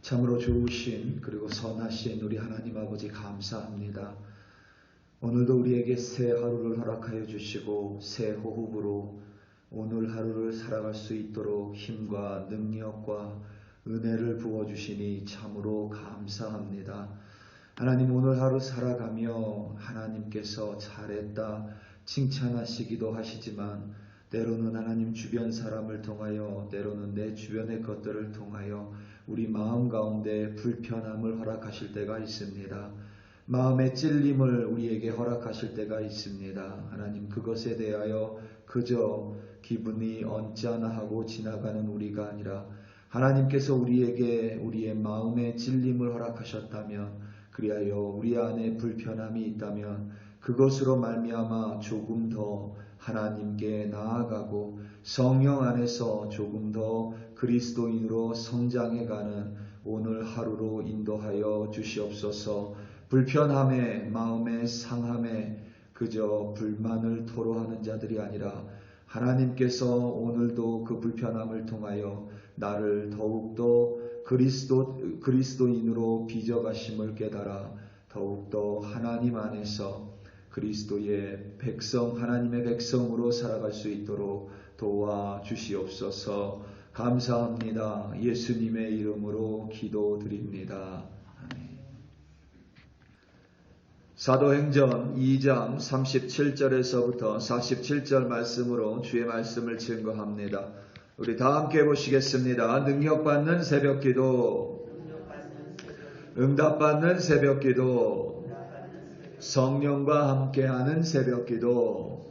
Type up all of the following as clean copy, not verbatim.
참으로 좋으신 그리고 선하신 우리 하나님 아버지 감사합니다. 오늘도 우리에게 새 하루를 허락하여 주시고 새 호흡으로 오늘 하루를 살아갈 수 있도록 힘과 능력과 은혜를 부어주시니 참으로 감사합니다. 하나님, 오늘 하루 살아가며 하나님께서 잘했다 칭찬하시기도 하시지만 때로는 하나님 주변 사람을 통하여, 때로는 내 주변의 것들을 통하여 우리 마음 가운데 불편함을 허락하실 때가 있습니다. 마음의 찔림을 우리에게 허락하실 때가 있습니다. 하나님, 그것에 대하여 그저 기분이 언짢아하고 지나가는 우리가 아니라 하나님께서 우리에게 우리의 마음의 찔림을 허락하셨다면, 그리하여 우리 안에 불편함이 있다면 그것으로 말미암아 조금 더 하나님께 나아가고 성령 안에서 조금 더 그리스도인으로 성장해가는 오늘 하루로 인도하여 주시옵소서. 불편함에, 마음의 상함에 그저 불만을 토로하는 자들이 아니라 하나님께서 오늘도 그 불편함을 통하여 나를 더욱더 그리스도인으로 빚어가심을 깨달아 더욱더 하나님 안에서 그리스도의 백성, 하나님의 백성으로 살아갈 수 있도록 도와주시옵소서. 감사합니다. 예수님의 이름으로 기도드립니다. 아멘. 사도행전 2장 37절에서부터 47절 말씀으로 주의 말씀을 증거합니다. 우리 다 함께 보시겠습니다. 능력받는 새벽기도, 응답받는 새벽기도, 성령과 함께하는 새벽기도.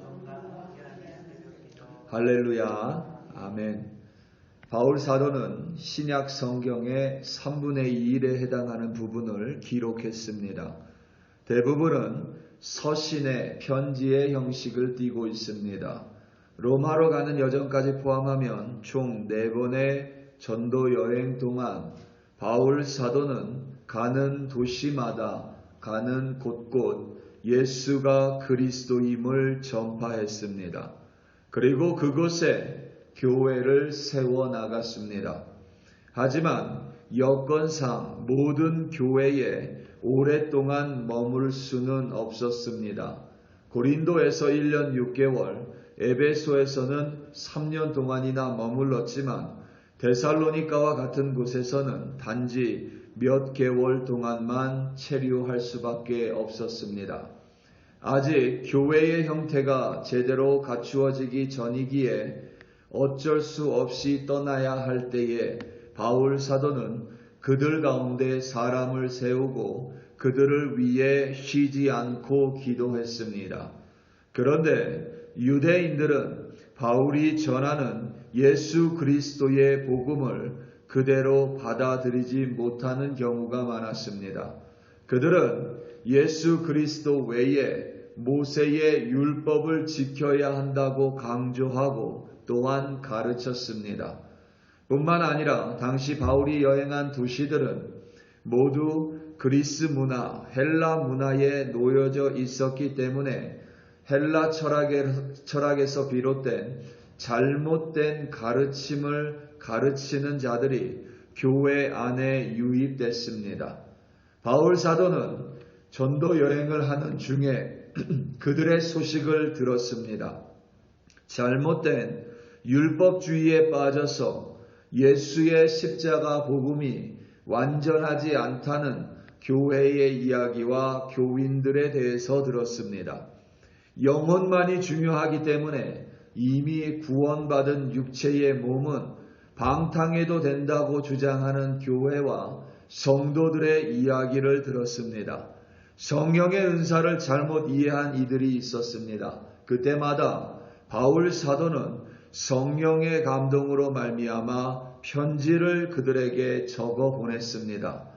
할렐루야. 아멘. 바울 사도는 신약 성경의 3분의 2일에 해당하는 부분을 기록했습니다. 대부분은 서신의 편지의 형식을 띠고 있습니다. 로마로 가는 여정까지 포함하면 총 4번의 전도 여행 동안 바울 사도는 가는 도시마다, 가는 곳곳 예수가 그리스도임을 전파했습니다. 그리고 그곳에 교회를 세워나갔습니다. 하지만 여건상 모든 교회에 오랫동안 머물 수는 없었습니다. 고린도에서 1년 6개월, 에베소에서는 3년 동안이나 머물렀지만 데살로니가와 같은 곳에서는 단지 몇 개월 동안만 체류할 수밖에 없었습니다. 아직 교회의 형태가 제대로 갖추어지기 전이기에 어쩔 수 없이 떠나야 할 때에 바울 사도는 그들 가운데 사람을 세우고 그들을 위해 쉬지 않고 기도했습니다. 그런데 유대인들은 바울이 전하는 예수 그리스도의 복음을 그대로 받아들이지 못하는 경우가 많았습니다. 그들은 예수 그리스도 외에 모세의 율법을 지켜야 한다고 강조하고 또한 가르쳤습니다. 뿐만 아니라 당시 바울이 여행한 도시들은 모두 그리스 문화, 헬라 문화에 놓여져 있었기 때문에 헬라 철학에서 비롯된 잘못된 가르침을 가르치는 자들이 교회 안에 유입됐습니다. 바울 사도는 전도 여행을 하는 중에 그들의 소식을 들었습니다. 잘못된 율법주의에 빠져서 예수의 십자가 복음이 완전하지 않다는 교회의 이야기와 교인들에 대해서 들었습니다. 영혼만이 중요하기 때문에 이미 구원받은 육체의 몸은 방탕해도 된다고 주장하는 교회와 성도들의 이야기를 들었습니다. 성령의 은사를 잘못 이해한 이들이 있었습니다. 그때마다 바울 사도는 성령의 감동으로 말미암아 편지를 그들에게 적어 보냈습니다.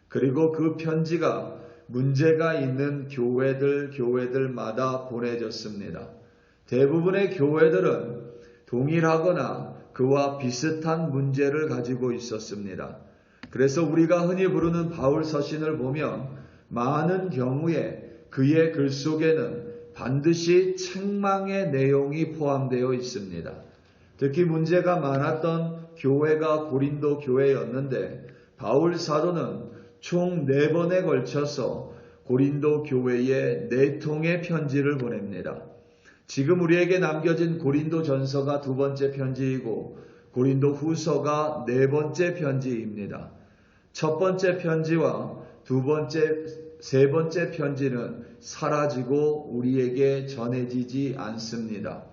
그리고 그 편지가 문제가 있는 교회들마다 보내졌습니다. 대부분의 교회들은 동일하거나 그와 비슷한 문제를 가지고 있었습니다. 그래서 우리가 흔히 부르는 바울 서신을 보면 많은 경우에 그의 글 속에는 반드시 책망의 내용이 포함되어 있습니다. 특히 문제가 많았던 교회가 고린도 교회였는데 바울 사도는 총 4번에 걸쳐서 고린도 교회에 4통의 편지를 보냅니다. 지금 우리에게 남겨진 고린도 전서가 2번째 편지이고 고린도 후서가 4번째 편지입니다. 첫 번째 편지와 세 번째 편지는 사라지고 우리에게 전해지지 않습니다.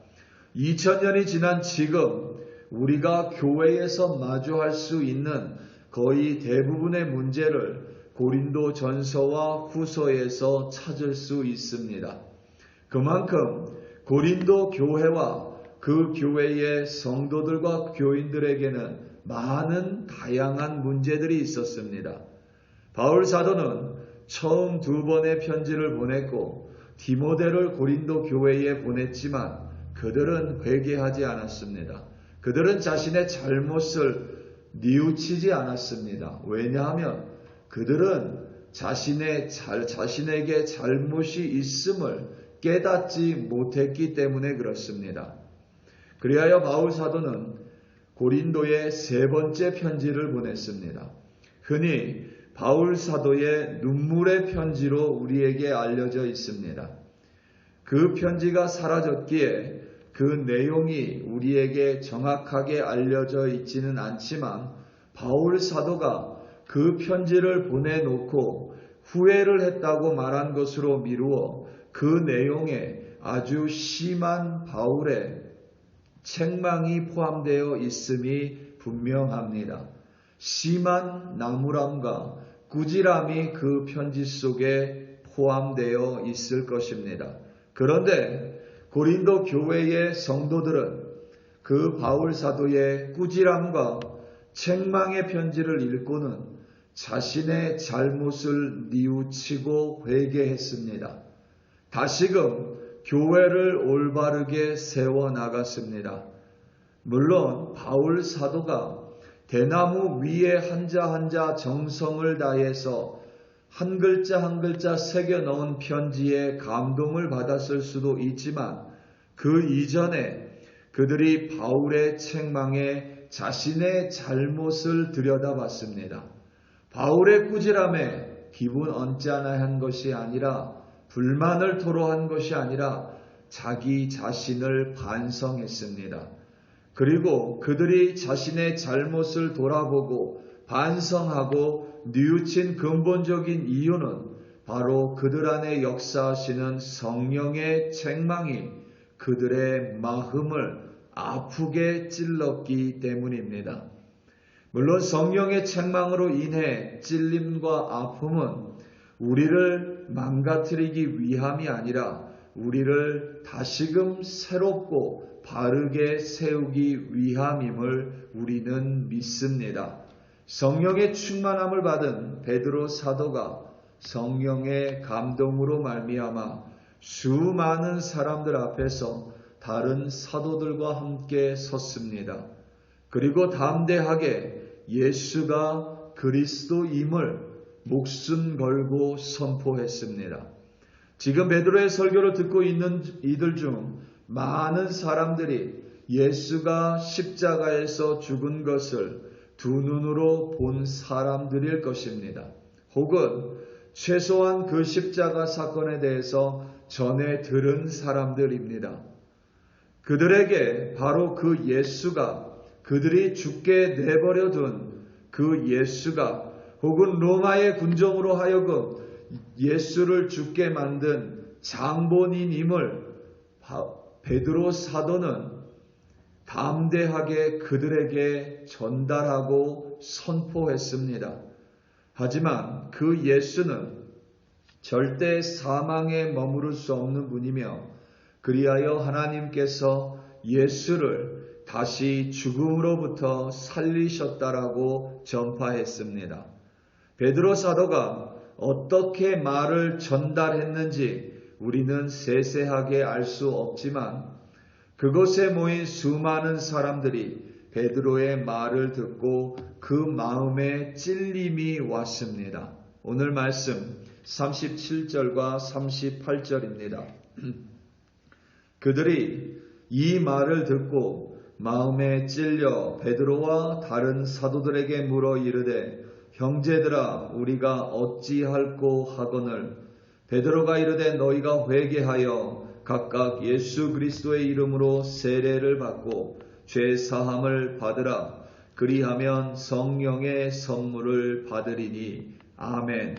2000년이 지난 지금 우리가 교회에서 마주할 수 있는 거의 대부분의 문제를 고린도 전서와 후서에서 찾을 수 있습니다. 그만큼 고린도 교회와 그 교회의 성도들과 교인들에게는 많은 다양한 문제들이 있었습니다. 바울 사도는 처음 2번의 편지를 보냈고 디모데를 고린도 교회에 보냈지만 그들은 회개하지 않았습니다. 그들은 자신의 잘못을 뉘우치지 않았습니다. 왜냐하면 그들은 자신에게 잘못이 있음을 깨닫지 못했기 때문에 그렇습니다. 그리하여 바울 사도는 고린도에 3번째 편지를 보냈습니다. 흔히 바울 사도의 눈물의 편지로 우리에게 알려져 있습니다. 그 편지가 사라졌기에 그 내용이 우리에게 정확하게 알려져 있지는 않지만 바울 사도가 그 편지를 보내놓고 후회를 했다고 말한 것으로 미루어 그 내용에 아주 심한 바울의 책망이 포함되어 있음이 분명합니다. 심한 나무람과 꾸지람이 그 편지 속에 포함되어 있을 것입니다. 그런데 고린도 교회의 성도들은 그 바울 사도의 꾸지람과 책망의 편지를 읽고는 자신의 잘못을 뉘우치고 회개했습니다. 다시금 교회를 올바르게 세워나갔습니다. 물론 바울 사도가 대나무 위에 한자 한자 정성을 다해서 한 글자 한 글자 새겨 넣은 편지에 감동을 받았을 수도 있지만 그 이전에 그들이 바울의 책망에 자신의 잘못을 들여다봤습니다. 바울의 꾸지람에 기분 언짢아한 것이 아니라 불만을 토로한 것이 아니라 자기 자신을 반성했습니다. 그리고 그들이 자신의 잘못을 돌아보고 반성하고 뉘우친 근본적인 이유는 바로 그들 안에 역사하시는 성령의 책망이 그들의 마음을 아프게 찔렀기 때문입니다. 물론 성령의 책망으로 인해 찔림과 아픔은 우리를 망가뜨리기 위함이 아니라 우리를 다시금 새롭고 바르게 세우기 위함임을 우리는 믿습니다. 성령의 충만함을 받은 베드로 사도가 성령의 감동으로 말미암아 수많은 사람들 앞에서 다른 사도들과 함께 섰습니다. 그리고 담대하게 예수가 그리스도임을 목숨 걸고 선포했습니다. 지금 베드로의 설교를 듣고 있는 이들 중 많은 사람들이 예수가 십자가에서 죽은 것을 두 눈으로 본 사람들일 것입니다. 혹은 최소한 그 십자가 사건에 대해서 전해 들은 사람들입니다. 그들에게 바로 그 예수가 그들이 죽게 내버려 둔 그 예수가 혹은 로마의 군정으로 하여금 예수를 죽게 만든 장본인임을 베드로 사도는 담대하게 그들에게 전달하고 선포했습니다. 하지만 그 예수는 절대 사망에 머무를 수 없는 분이며 그리하여 하나님께서 예수를 다시 죽음으로부터 살리셨다라고 전파했습니다. 베드로 사도가 어떻게 말을 전달했는지 우리는 세세하게 알 수 없지만 그곳에 모인 수많은 사람들이 베드로의 말을 듣고 그 마음에 찔림이 왔습니다. 오늘 말씀 37절과 38절입니다. 그들이 이 말을 듣고 마음에 찔려 베드로와 다른 사도들에게 물어 이르되 형제들아 우리가 어찌할꼬 하거늘 베드로가 이르되 너희가 회개하여 각각 예수 그리스도의 이름으로 세례를 받고 죄 사함을 받으라. 그리하면 성령의 선물을 받으리니 아멘.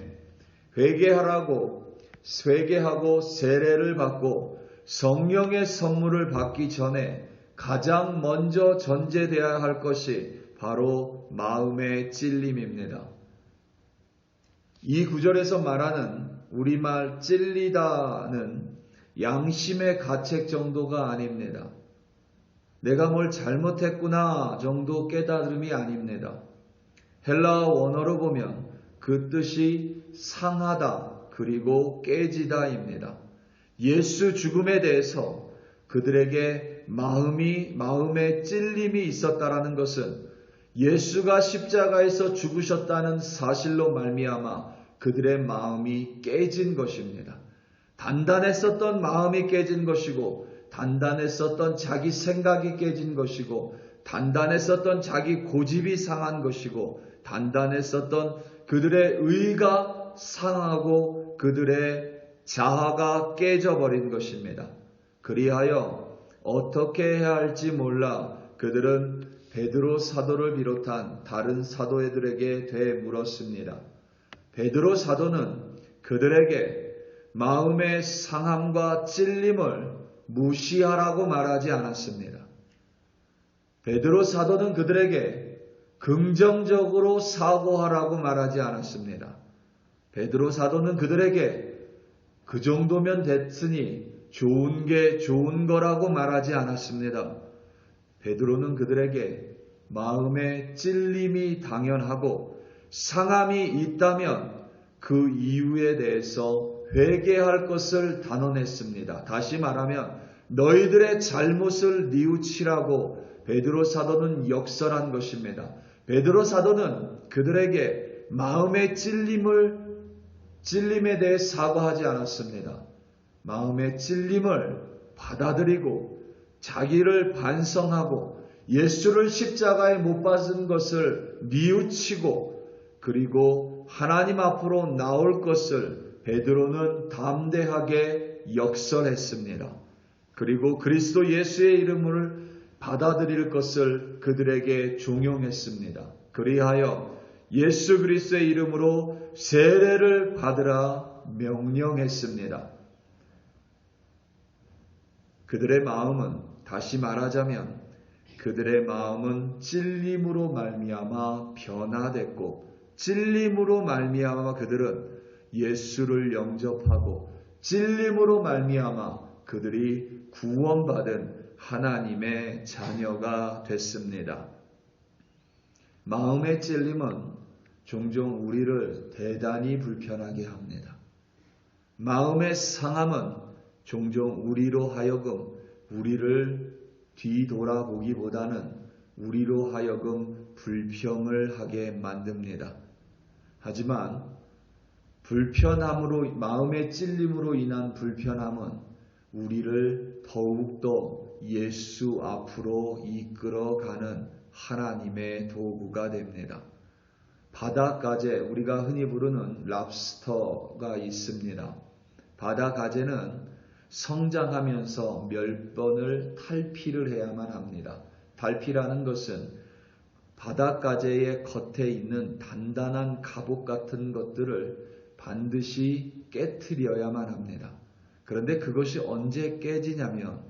회개하고 세례를 받고 성령의 선물을 받기 전에 가장 먼저 전제되어야 할 것이 바로 마음의 찔림입니다. 이 구절에서 말하는 우리말 찔리다는 양심의 가책 정도가 아닙니다. 내가 뭘 잘못했구나 정도 깨달음이 아닙니다. 헬라어 원어로 보면 그 뜻이 상하다 그리고 깨지다입니다. 예수 죽음에 대해서 그들에게 마음에 찔림이 있었다라는 것은 예수가 십자가에서 죽으셨다는 사실로 말미암아 그들의 마음이 깨진 것입니다. 단단했었던 마음이 깨진 것이고 단단했었던 자기 생각이 깨진 것이고 단단했었던 자기 고집이 상한 것이고 단단했었던 그들의 의가 상하고 그들의 자아가 깨져버린 것입니다. 그리하여 어떻게 해야 할지 몰라 그들은 베드로 사도를 비롯한 다른 사도들에게 되물었습니다. 베드로 사도는 그들에게 마음의 상함과 찔림을 무시하라고 말하지 않았습니다. 베드로 사도는 그들에게 긍정적으로 사고하라고 말하지 않았습니다. 베드로 사도는 그들에게 그 정도면 됐으니 좋은 게 좋은 거라고 말하지 않았습니다. 베드로는 그들에게 마음의 찔림이 당연하고 상함이 있다면 그 이유에 대해서 회개할 것을 단언했습니다. 다시 말하면 너희들의 잘못을 뉘우치라고 베드로 사도는 역설한 것입니다. 베드로 사도는 그들에게 마음의 찔림에 대해 사과하지 않았습니다. 마음의 찔림을 받아들이고 자기를 반성하고 예수를 십자가에 못 박은 것을 뉘우치고 그리고 하나님 앞으로 나올 것을 베드로는 담대하게 역설했습니다. 그리고 그리스도 예수의 이름을 받아들일 것을 그들에게 종용했습니다. 그리하여 예수 그리스도의 이름으로 세례를 받으라 명령했습니다. 그들의 마음은 다시 말하자면 그들의 마음은 찔림으로 말미암아 변화됐고 찔림으로 말미암아 그들은 예수를 영접하고 찔림으로 말미암아 그들이 구원받은 하나님의 자녀가 됐습니다. 마음의 찔림은 종종 우리를 대단히 불편하게 합니다. 마음의 상함은 종종 우리로 하여금 우리를 뒤돌아보기보다는 우리로 하여금 불평을 하게 만듭니다. 하지만 마음의 찔림으로 인한 불편함은 우리를 더욱더 예수 앞으로 이끌어가는 하나님의 도구가 됩니다. 바다가재, 우리가 흔히 부르는 랍스터가 있습니다. 바다가재는 성장하면서 몇 번을 탈피를 해야만 합니다. 탈피라는 것은 바닷가재의 겉에 있는 단단한 갑옷 같은 것들을 반드시 깨트려야만 합니다. 그런데 그것이 언제 깨지냐면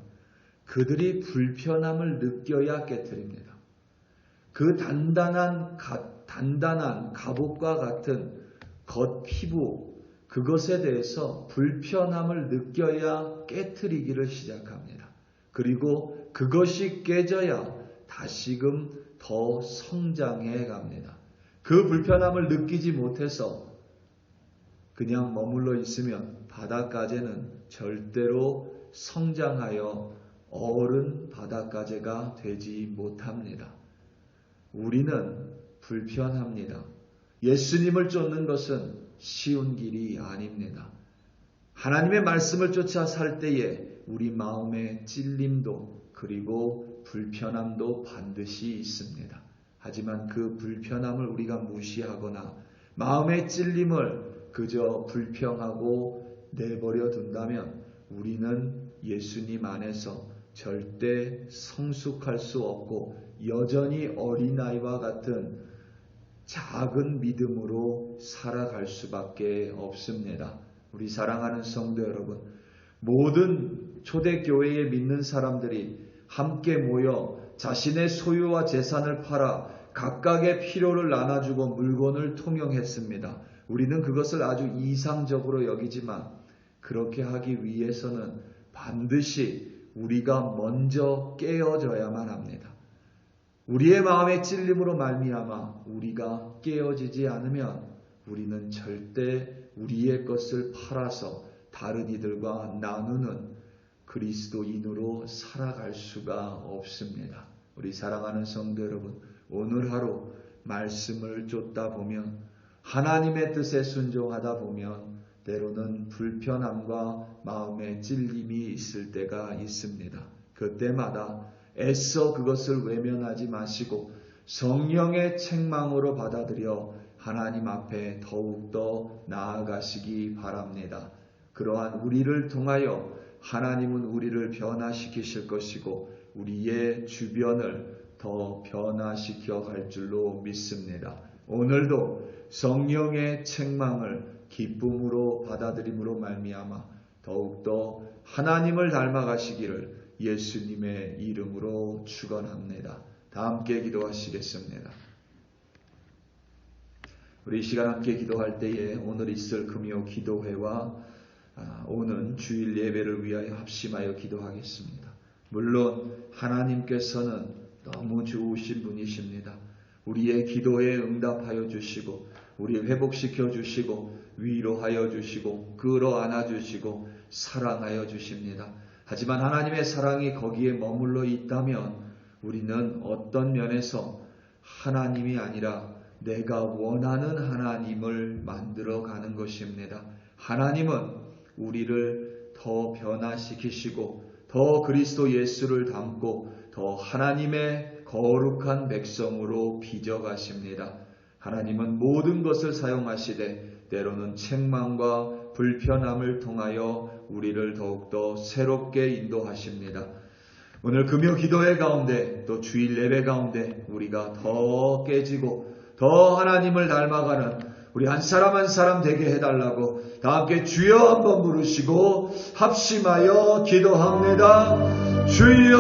그들이 불편함을 느껴야 깨트립니다. 그 단단한 갑옷과 같은 겉피부, 그것에 대해서 불편함을 느껴야 깨트리기를 시작합니다. 그리고 그것이 깨져야 다시금 더 성장해 갑니다. 그 불편함을 느끼지 못해서 그냥 머물러 있으면 바닷가재는 절대로 성장하여 어른 바닷가재가 되지 못합니다. 우리는 불편합니다. 예수님을 쫓는 것은 쉬운 길이 아닙니다. 하나님의 말씀을 쫓아 살 때에 우리 마음의 찔림도 그리고 불편함도 반드시 있습니다. 하지만 그 불편함을 우리가 무시하거나 마음의 찔림을 그저 불평하고 내버려 둔다면 우리는 예수님 안에서 절대 성숙할 수 없고 여전히 어린아이와 같은 작은 믿음으로 살아갈 수밖에 없습니다. 우리 사랑하는 성도 여러분, 모든 초대교회에 믿는 사람들이 함께 모여 자신의 소유와 재산을 팔아 각각의 필요를 나눠주고 물건을 통용했습니다. 우리는 그것을 아주 이상적으로 여기지만 그렇게 하기 위해서는 반드시 우리가 먼저 깨어져야만 합니다. 우리의 마음의 찔림으로 말미암아 우리가 깨어지지 않으면 우리는 절대 우리의 것을 팔아서 다른 이들과 나누는 그리스도인으로 살아갈 수가 없습니다. 우리 사랑하는 성도 여러분, 오늘 하루 말씀을 쫓다 보면 하나님의 뜻에 순종하다 보면 때로는 불편함과 마음의 찔림이 있을 때가 있습니다. 그때마다 애써 그것을 외면하지 마시고 성령의 책망으로 받아들여 하나님 앞에 더욱더 나아가시기 바랍니다. 그러한 우리를 통하여 하나님은 우리를 변화시키실 것이고 우리의 주변을 더 변화시켜 갈 줄로 믿습니다. 오늘도 성령의 책망을 기쁨으로 받아들임으로 말미암아 더욱더 하나님을 닮아가시기를 예수님의 이름으로 축원합니다. 다 함께 기도하시겠습니다. 우리 이 시간 함께 기도할 때에 오늘 있을 금요 기도회와 오는 주일 예배를 위하여 합심하여 기도하겠습니다. 물론 하나님께서는 너무 좋으신 분이십니다. 우리의 기도에 응답하여 주시고 우리 회복시켜 주시고 위로하여 주시고 끌어안아 주시고 사랑하여 주십니다. 하지만 하나님의 사랑이 거기에 머물러 있다면 우리는 어떤 면에서 하나님이 아니라 내가 원하는 하나님을 만들어가는 것입니다. 하나님은 우리를 더 변화시키시고 더 그리스도 예수를 닮고 더 하나님의 거룩한 백성으로 빚어가십니다. 하나님은 모든 것을 사용하시되 때로는 책망과 불편함을 통하여 우리를 더욱더 새롭게 인도하십니다. 오늘 금요 기도회 가운데 또 주일 예배 가운데 우리가 더 깨지고 더 하나님을 닮아가는 우리 한 사람 한 사람 되게 해달라고 다 함께 주여 한번 부르시고 합심하여 기도합니다. 주여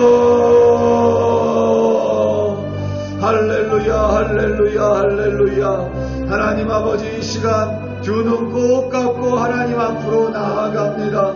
할렐루야 할렐루야 할렐루야. 하나님 아버지 이 시간 두 눈 꼭 감고 하나님 앞으로 나아갑니다.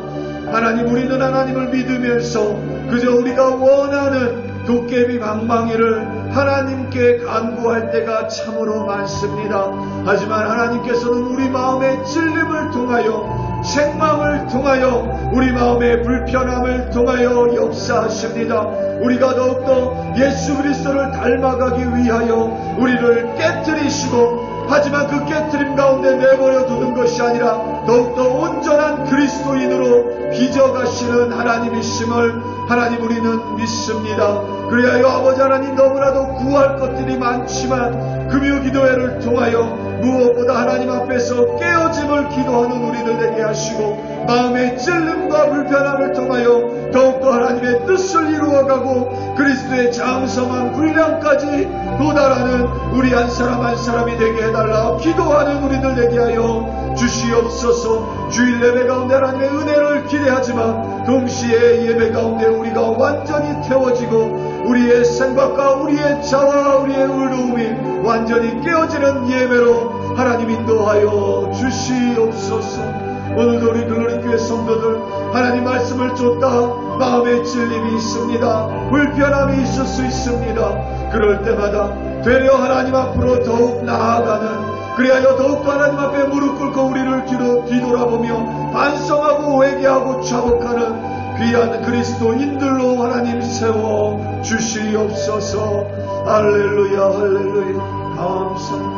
하나님 우리는 하나님을 믿으면서 그저 우리가 원하는 도깨비 방망이를 하나님께 간구할 때가 참으로 많습니다. 하지만 하나님께서는 우리 마음의 찔림을 통하여 책망을 통하여 우리 마음의 불편함을 통하여 역사하십니다. 우리가 더욱더 예수 그리스도를 닮아가기 위하여 우리를 깨트리시고 하지만 그 깨트림 가운데 내버려 두는 것이 아니라 더욱더 온전한 그리스도인으로 빚어가시는 하나님이심을 하나님 우리는 믿습니다. 그리하여 아버지 하나님 너무나도 구할 것들이 많지만 금요 기도회를 통하여 무엇보다 하나님 앞에서 깨어짐을 기도하는 우리들 되게 하시고 마음의 찔림과 불편함을 통하여 더욱더 하나님의 뜻을 이루어가고 그리스도의 장성한 분량까지 도달하는 우리 한 사람 한 사람이 되게 해달라 기도하는 우리들 되게 하여 주시옵소서. 주일 예배 가운데 하나님의 은혜를 기대하지만 동시에 예배 가운데 우리가 완전히 태워지고 우리의 생각과 우리의 자와 우리의 의로움이 완전히 깨어지는 예배로 하나님 인도하여 주시옵소서. 오늘도 우리 글로리교회 성도들 하나님 말씀을 쫓다 마음의 찔림이 있습니다. 불편함이 있을 수 있습니다. 그럴 때마다 되려 하나님 앞으로 더욱 나아가는 그리하여 더욱더 하나님 앞에 무릎 꿇고 우리를 뒤돌아보며 반성하고 회개하고 자복하는 귀한 그리스도인들로 하나님 세워 주시옵소서. 할렐루야 할렐루야 감사합니다.